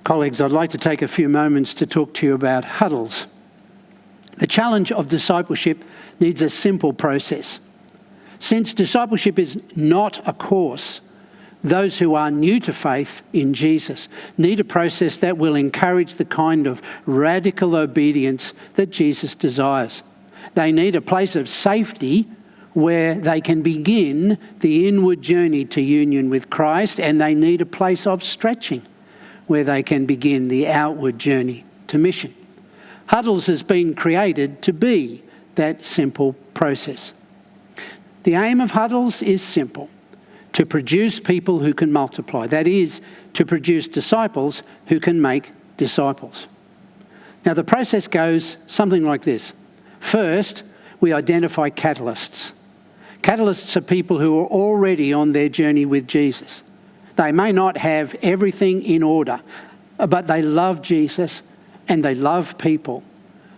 Colleagues, I'd like to take a few moments to talk to you about huddles. The challenge of discipleship needs a simple process. Since discipleship is not a course, those who are new to faith in Jesus need a process that will encourage the kind of radical obedience that Jesus desires. They need a place of safety where they can begin the inward journey to union with Christ, and they need a place of stretching where they can begin the outward journey to mission. Huddles has been created to be that simple process. The aim of huddles is simple: to produce people who can multiply. That is, to produce disciples who can make disciples. Now, the process goes something like this. First, we identify catalysts. Catalysts are people who are already on their journey with Jesus. They may not have everything in order, but they love Jesus and they love people,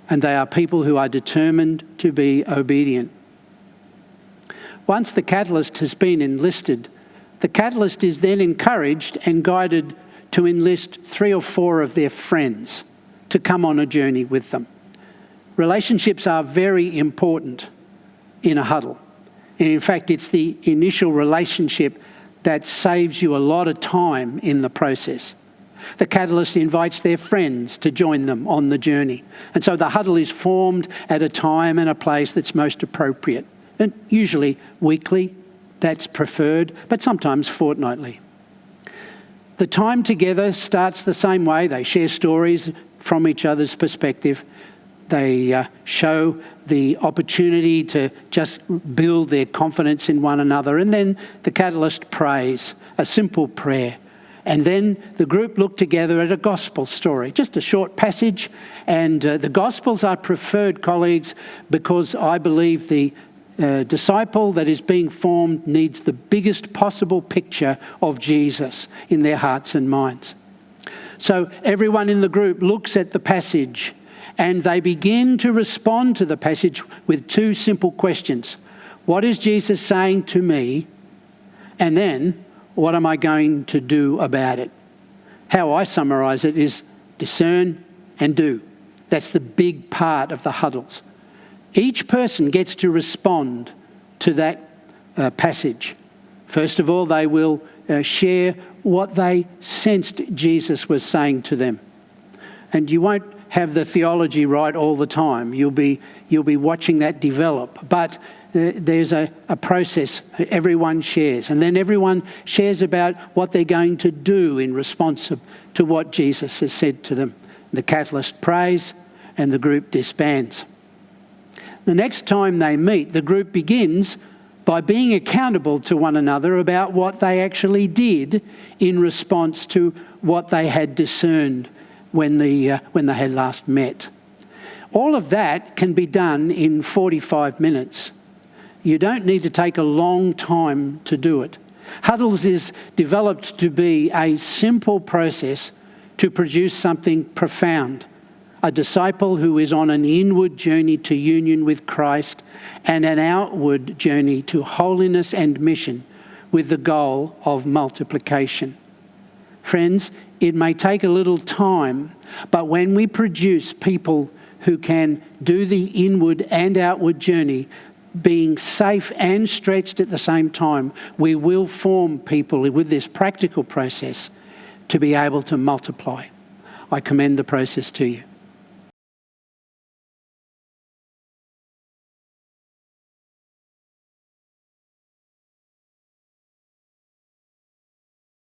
and they are people who are determined to be obedient. Once the catalyst has been enlisted, the catalyst is then encouraged and guided to enlist 3 or 4 of their friends to come on a journey with them. Relationships are very important in a huddle. And in fact, it's the initial relationship that saves you a lot of time in the process. The catalyst invites their friends to join them on the journey. And so the huddle is formed at a time and a place that's most appropriate. And usually weekly, that's preferred, but sometimes fortnightly. The time together starts the same way. They share stories from each other's perspective. They show the opportunity to just build their confidence in one another. And then the catalyst prays, a simple prayer. And then the group look together at a gospel story, just a short passage. And the gospels are preferred, colleagues, because I believe the disciple that is being formed needs the biggest possible picture of Jesus in their hearts and minds. So everyone in the group looks at the passage and they begin to respond to the passage with 2 simple questions. What is Jesus saying to me? And then, what am I going to do about it? How I summarise it is discern and do. That's the big part of the huddles. Each person gets to respond to that passage. First of all, they will share what they sensed Jesus was saying to them. And you won't have the theology right all the time. You'll be watching that develop. But there's a process everyone shares. And then everyone shares about what they're going to do in response to what Jesus has said to them. The catalyst prays and the group disbands. The next time they meet, the group begins by being accountable to one another about what they actually did in response to what they had discerned when they had last met. All of that can be done in 45 minutes. You don't need to take a long time to do it. Huddles is developed to be a simple process to produce something profound. A disciple who is on an inward journey to union with Christ and an outward journey to holiness and mission with the goal of multiplication. Friends, it may take a little time, but when we produce people who can do the inward and outward journey, being safe and stretched at the same time, we will form people with this practical process to be able to multiply. I commend the process to you.